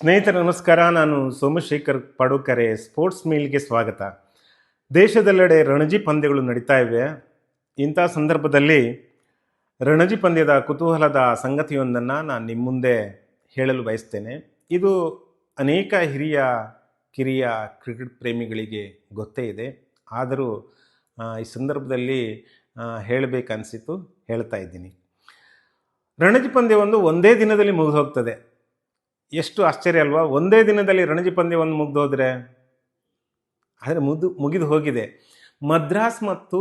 ಸ್ನೇಹಿತರೆ ನಮಸ್ಕಾರ. ನಾನು ಸೋಮಶೇಖರ್ ಪಡುಕರೆ. ಸ್ಪೋರ್ಟ್ಸ್ ಮೀಲ್ಗೆ ಸ್ವಾಗತ. ದೇಶದೆಲ್ಲೆಡೆ ರಣಜಿ ಪಂದ್ಯಗಳು ನಡೀತಾ ಇವೆ. ಇಂಥ ಸಂದರ್ಭದಲ್ಲಿ ರಣಜಿ ಪಂದ್ಯದ ಕುತೂಹಲದ ಸಂಗತಿಯೊಂದನ್ನು ನಾನು ನಿಮ್ಮ ಮುಂದೆ ಹೇಳಲು ಬಯಸ್ತೇನೆ. ಇದು ಅನೇಕ ಹಿರಿಯ ಕಿರಿಯ ಕ್ರಿಕೆಟ್ ಪ್ರೇಮಿಗಳಿಗೆ ಗೊತ್ತೇ ಇದೆ. ಆದರೂ ಈ ಸಂದರ್ಭದಲ್ಲಿ ಹೇಳಬೇಕನ್ನಿಸಿತು, ಹೇಳ್ತಾ ಇದ್ದೀನಿ. ರಣಜಿ ಪಂದ್ಯವೊಂದು ಒಂದೇ ದಿನದಲ್ಲಿ ಮುಗಿದು ಹೋಗ್ತದೆ. ಎಷ್ಟು ಆಶ್ಚರ್ಯ ಅಲ್ವಾ? ಒಂದೇ ದಿನದಲ್ಲಿ ರಣಜಿ ಪಂದ್ಯವನ್ನು ಮುಗಿದು ಹೋದರೆ, ಆದರೆ ಮುಗಿದು ಹೋಗಿದೆ. ಮದ್ರಾಸ್ ಮತ್ತು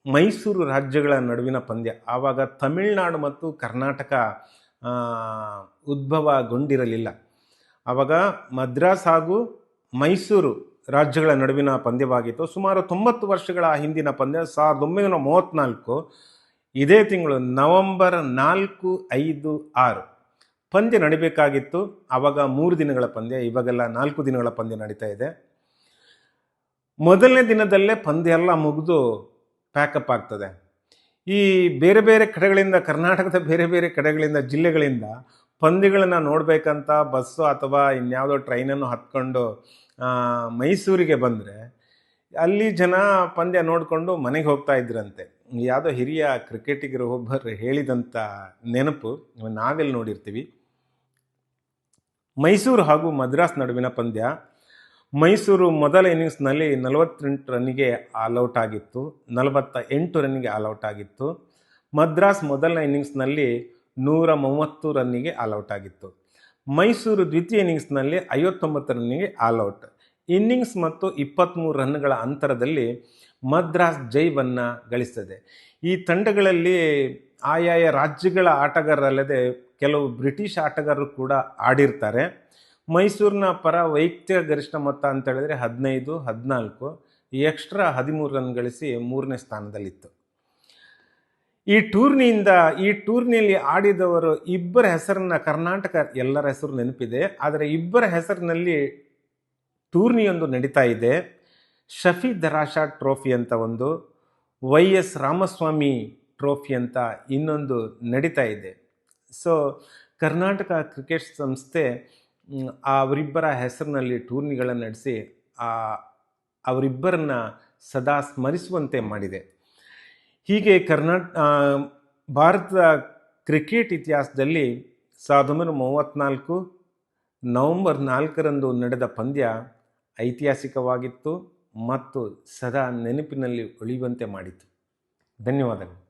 ಮೈಸೂರು ರಾಜ್ಯಗಳ ನಡುವಿನ ಪಂದ್ಯ. ಆವಾಗ ತಮಿಳುನಾಡು ಮತ್ತು ಕರ್ನಾಟಕ ಉದ್ಭವಗೊಂಡಿರಲಿಲ್ಲ. ಆವಾಗ ಮದ್ರಾಸ್ ಹಾಗೂ ಮೈಸೂರು ರಾಜ್ಯಗಳ ನಡುವಿನ ಪಂದ್ಯವಾಗಿತ್ತು. ಸುಮಾರು 90 ವರ್ಷಗಳ ಹಿಂದಿನ ಪಂದ್ಯ. 1934 ಇದೇ ತಿಂಗಳು ನವೆಂಬರ್ 4, 5, 6 ಪಂದ್ಯ ನಡಿಬೇಕಾಗಿತ್ತು. ಆವಾಗ 3 ದಿನಗಳ ಪಂದ್ಯ, ಇವಾಗೆಲ್ಲ 4 ದಿನಗಳ ಪಂದ್ಯ ನಡೀತಾ ಇದೆ. ಮೊದಲನೇ ದಿನದಲ್ಲೇ ಪಂದ್ಯ ಎಲ್ಲ ಮುಗಿದು ಪ್ಯಾಕಪ್ ಆಗ್ತದೆ. ಈ ಬೇರೆ ಬೇರೆ ಕಡೆಗಳಿಂದ, ಕರ್ನಾಟಕದ ಬೇರೆ ಬೇರೆ ಕಡೆಗಳಿಂದ, ಜಿಲ್ಲೆಗಳಿಂದ ಪಂದ್ಯಗಳನ್ನು ನೋಡಬೇಕಂತ ಬಸ್ಸು ಅಥವಾ ಇನ್ಯಾವುದೋ ಟ್ರೈನನ್ನು ಹತ್ಕೊಂಡು ಮೈಸೂರಿಗೆ ಬಂದರೆ ಅಲ್ಲಿ ಜನ ಪಂದ್ಯ ನೋಡಿಕೊಂಡು ಮನೆಗೆ ಹೋಗ್ತಾ ಇದ್ರಂತೆ. ಯಾವುದೋ ಹಿರಿಯ ಕ್ರಿಕೆಟಿಗರು ಒಬ್ಬರು ಹೇಳಿದಂಥ ನೆನಪು ನಾವೆಲ್ಲಿ ನೋಡಿರ್ತೀವಿ. ಮೈಸೂರು ಹಾಗೂ ಮದ್ರಾಸ್ ನಡುವಿನ ಪಂದ್ಯ. ಮೈಸೂರು ಮೊದಲ ಇನ್ನಿಂಗ್ಸ್ನಲ್ಲಿ 48 ರನ್ನಿಗೆ ಆಲ್ಔಟ್ ಆಗಿತ್ತು, 48 ರನ್ನಿಗೆ ಆಲ್ಔಟ್ ಆಗಿತ್ತು. ಮದ್ರಾಸ್ ಮೊದಲನೇ ಇನ್ನಿಂಗ್ಸ್ನಲ್ಲಿ 130 ರನ್ನಿಗೆ ಆಲ್ಔಟ್ ಆಗಿತ್ತು. ಮೈಸೂರು ದ್ವಿತೀಯ ಇನ್ನಿಂಗ್ಸ್ನಲ್ಲಿ 59 ರನ್ನಿಗೆ ಆಲ್ಔಟ್. ಇನ್ನಿಂಗ್ಸ್ ಮತ್ತು 23 ರನ್ಗಳ ಅಂತರದಲ್ಲಿ ಮದ್ರಾಸ್ ಜಯವನ್ನು ಗಳಿಸ್ತದೆ. ಈ ತಂಡಗಳಲ್ಲಿ ಆಯಾಯ ರಾಜ್ಯಗಳ ಆಟಗಾರರಲ್ಲದೆ ಕೆಲವು ಬ್ರಿಟಿಷ್ ಆಟಗಾರರು ಕೂಡ ಆಡಿರ್ತಾರೆ. ಮೈಸೂರಿನ ಪರ ವೈಯಕ್ತಿಕ ಗರಿಷ್ಠ ಮೊತ್ತ ಅಂತ ಹೇಳಿದ್ರೆ 15, 14, ಎಕ್ಸ್ಟ್ರಾ 13 ರನ್ ಗಳಿಸಿ 3ನೇ ಸ್ಥಾನದಲ್ಲಿತ್ತು. ಈ ಟೂರ್ನಿಯಲ್ಲಿ ಆಡಿದವರು ಇಬ್ಬರ ಹೆಸರನ್ನ, ಕರ್ನಾಟಕ ಎಲ್ಲರ ಹೆಸರು ನೆನಪಿದೆ, ಆದರೆ ಇಬ್ಬರ ಹೆಸರಿನಲ್ಲಿ ಟೂರ್ನಿಯೊಂದು ನಡೀತಾ ಇದೆ. ಶಫಿ ದರಾಷಾ ಟ್ರೋಫಿ ಅಂತ ಒಂದು, YS ರಾಮಸ್ವಾಮಿ ಟ್ರೋಫಿ ಅಂತ ಇನ್ನೊಂದು ನಡೀತಾ ಇದೆ. ಸೊ ಕರ್ನಾಟಕ ಕ್ರಿಕೆಟ್ ಸಂಸ್ಥೆ ಅವರಿಬ್ಬರ ಹೆಸರಿನಲ್ಲಿ ಟೂರ್ನಿಗಳನ್ನು ನಡೆಸಿ ಅವರಿಬ್ಬರನ್ನ ಸದಾ ಸ್ಮರಿಸುವಂತೆ ಮಾಡಿದೆ. ಹೀಗೆ ಭಾರತದ ಕ್ರಿಕೆಟ್ ಇತಿಹಾಸದಲ್ಲಿ 1934 ನವೆಂಬರ್ 4ರಂದು ನಡೆದ ಪಂದ್ಯ ಐತಿಹಾಸಿಕವಾಗಿತ್ತು ಮತ್ತು ಸದಾ ನೆನಪಿನಲ್ಲಿ ಉಳಿಯುವಂತೆ ಮಾಡಿತು. ಧನ್ಯವಾದಗಳು.